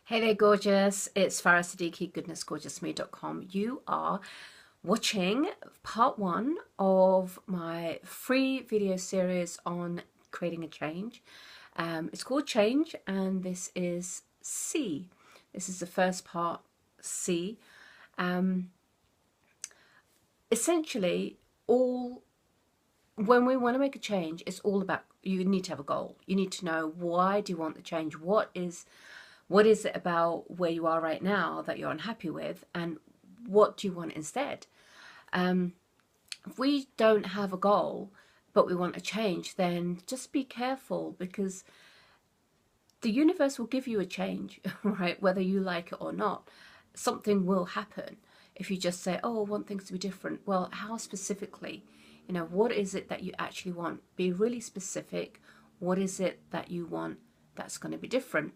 Hey there, gorgeous. It's Farah Siddiqui, goodnessgorgeousme.com. You are watching part one of my free video series on creating a change. It's called Change, and this is C. This is the first part, C. Essentially, when we want to make a change, it's all about, you need to have a goal. You need to know, why do you want the change? What is it about where you are right now that you're unhappy with, and what do you want instead? If we don't have a goal but we want a change, then just be careful, because the universe will give you a change, right? Whether you like it or not, something will happen. If you just say, oh, I want things to be different, well, how specifically? What is it that you actually want? Be really specific. What is it that you want that's going to be different?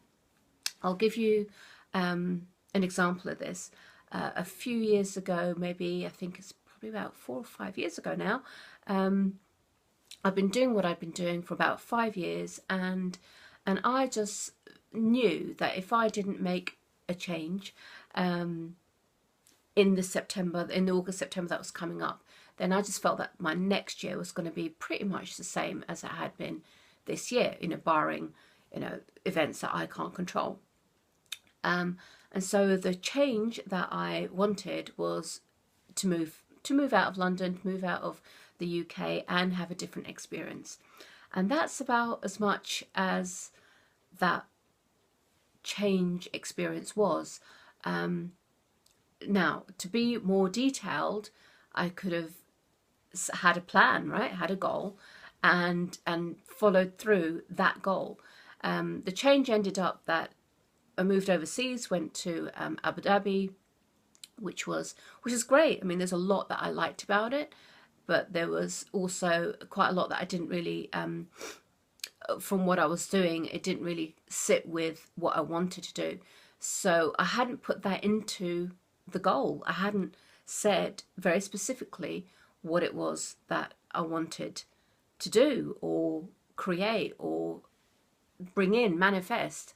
I'll give you an example of this. A few years ago, maybe, I think it's probably about 4 or 5 years ago now, I've been doing what I've been doing for about 5 years, and I just knew that if I didn't make a change in the August, September that was coming up, then I just felt that my next year was going to be pretty much the same as it had been this year, barring, events that I can't control. And so the change that I wanted was to move out of London, to move out of the UK and have a different experience. And that's about as much as that change experience was. Now, to be more detailed, I could have had a plan, right? Had a goal and followed through that goal. The change ended up that I moved overseas, went to Abu Dhabi, which was great. I mean, there's a lot that I liked about it, but there was also quite a lot that I didn't really, from what I was doing, it didn't really sit with what I wanted to do. So I hadn't put that into the goal. I hadn't said very specifically what it was that I wanted to do or create or bring in, manifest.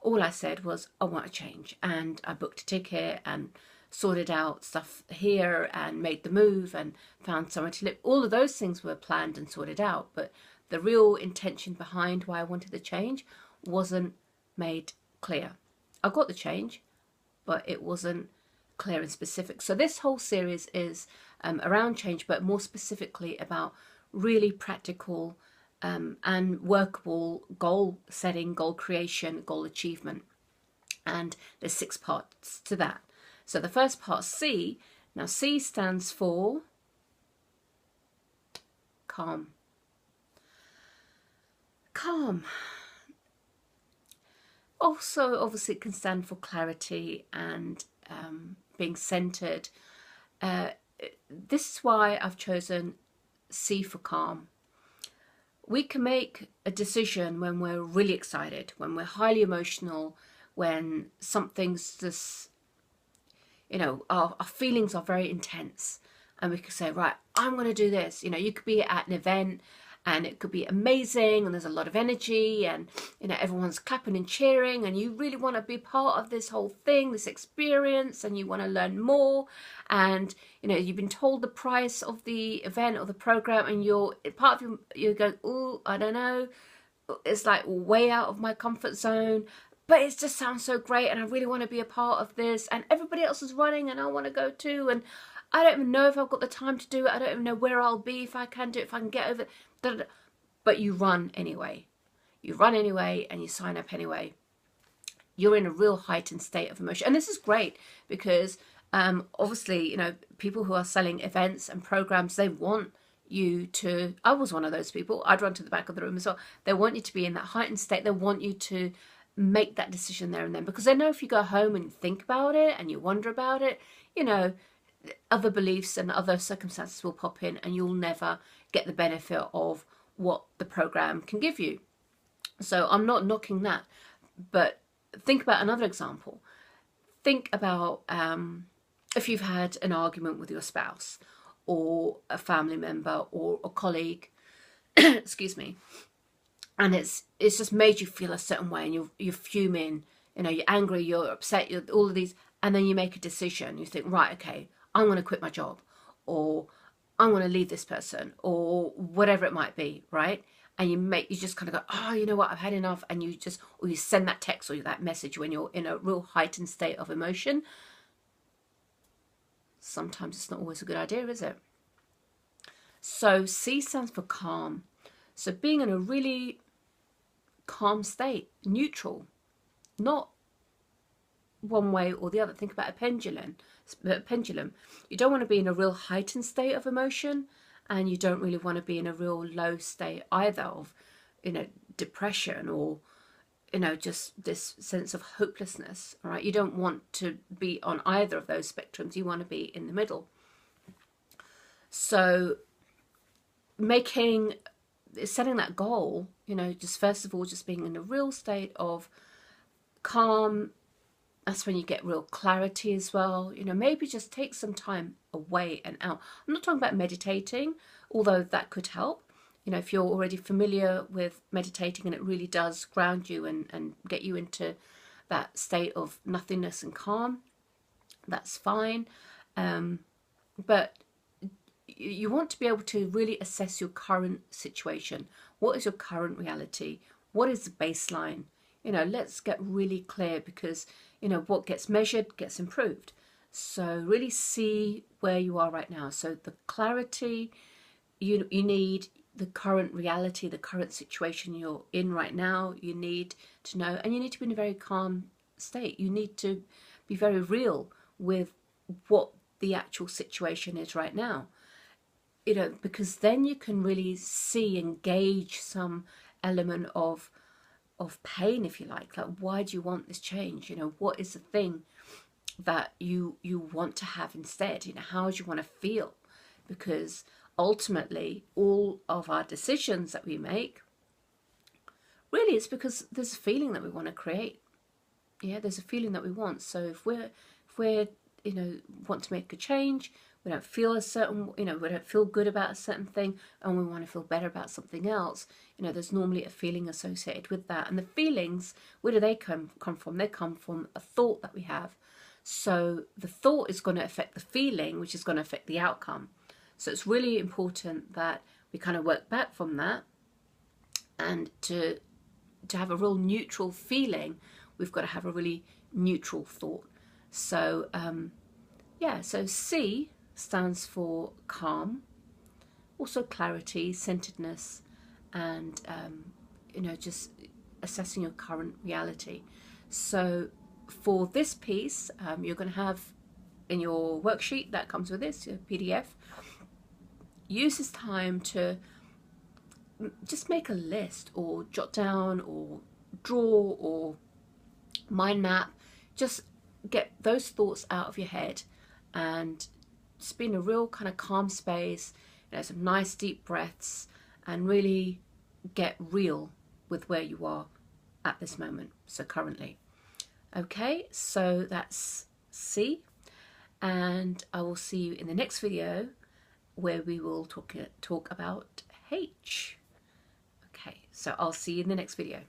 All I said was, I want to change, and I booked a ticket and sorted out stuff here and made the move and found somewhere to live. All of those things were planned and sorted out, but the real intention behind why I wanted the change wasn't made clear. I got the change, but it wasn't clear and specific. So this whole series is around change, but more specifically about really practical and workable goal setting, goal creation, goal achievement. And there's 6 parts to that. So the first part, C. Now C stands for calm. Calm. Also, obviously, it can stand for clarity and being centered. This is why I've chosen C for calm. We can make a decision when we're really excited, when we're highly emotional, when something's just, our feelings are very intense, and we can say, right, I'm going to do this. You could be at an event and it could be amazing and there's a lot of energy and, everyone's clapping and cheering, and you really want to be part of this whole thing, this experience, and you want to learn more. And, you've been told the price of the event or the program, and you're part of you go, oh, I don't know. It's like way out of my comfort zone, but it just sounds so great, and I really want to be a part of this, and everybody else is running and I want to go too, and I don't even know if I've got the time to do it. I don't even know where I'll be, if I can do it, if I can get over it. But you run anyway. You run anyway and you sign up anyway. You're in a real heightened state of emotion. And this is great because obviously, people who are selling events and programs, they want you to, I was one of those people. I'd run to the back of the room as well. They want you to be in that heightened state. They want you to make that decision there and then, because they know if you go home and think about it and you wonder about it, other beliefs and other circumstances will pop in, and you'll never get the benefit of what the program can give you. So I'm not knocking that, but think about another example. Think about if you've had an argument with your spouse or a family member or a colleague, excuse me, and it's just made you feel a certain way, and you're fuming, You know, you're angry, you're upset, you're all of these, and then you make a decision. You think, right, okay, I'm going to quit my job, or I'm going to leave this person, or whatever it might be, right? And you just kind of go, oh, you know what, I've had enough, and you just, or you send that text or that message when you're in a real heightened state of emotion. Sometimes it's not always a good idea, is it? So C stands for calm. So being in a really calm state, neutral, not one way or the other. Think about a pendulum. You don't want to be in a real heightened state of emotion, and you don't really want to be in a real low state either of, you know, depression or, you know, just this sense of hopelessness. All right, you don't want to be on either of those spectrums. You want to be in the middle. So setting that goal, you know, just first of all, just being in a real state of calm. That's when you get real clarity as well. You know, maybe just take some time away and out. I'm not talking about meditating, although that could help. You know, if you're already familiar with meditating and it really does ground you and get you into that state of nothingness and calm, that's fine. But you want to be able to really assess your current situation. What is your current reality? What is the baseline? You know, let's get really clear, because, you know, what gets measured gets improved. So really see where you are right now. So the clarity you need, the current reality, the current situation you're in right now, you need to know, and you need to be in a very calm state. You need to be very real with what the actual situation is right now. You know, because then you can really see and gauge some element of pain, if you like why do you want this change? You know, what is the thing that you want to have instead? You know, how do you want to feel? Because ultimately all of our decisions that we make, really, it's because there's a feeling that we want to create. Yeah, there's a feeling that we want. So if we're you know, want to make a change, we don't feel a certain, you know, we don't feel good about a certain thing, and we want to feel better about something else, you know, there's normally a feeling associated with that. And the feelings, where do they come from? They come from a thought that we have. So the thought is going to affect the feeling, which is going to affect the outcome. So it's really important that we kind of work back from that, and to have a real neutral feeling, we've got to have a really neutral thought. So yeah, so C stands for calm, also clarity, centeredness, and you know, just assessing your current reality. So for this piece, you're going to have in your worksheet that comes with this, your PDF, use this time to just make a list, or jot down, or draw, or mind map. Just get those thoughts out of your head, and just be in a real kind of calm space, you know, some nice deep breaths, and really get real with where you are at this moment, so currently. Okay, so that's C, and I will see you in the next video, where we will talk about H. Okay, so I'll see you in the next video.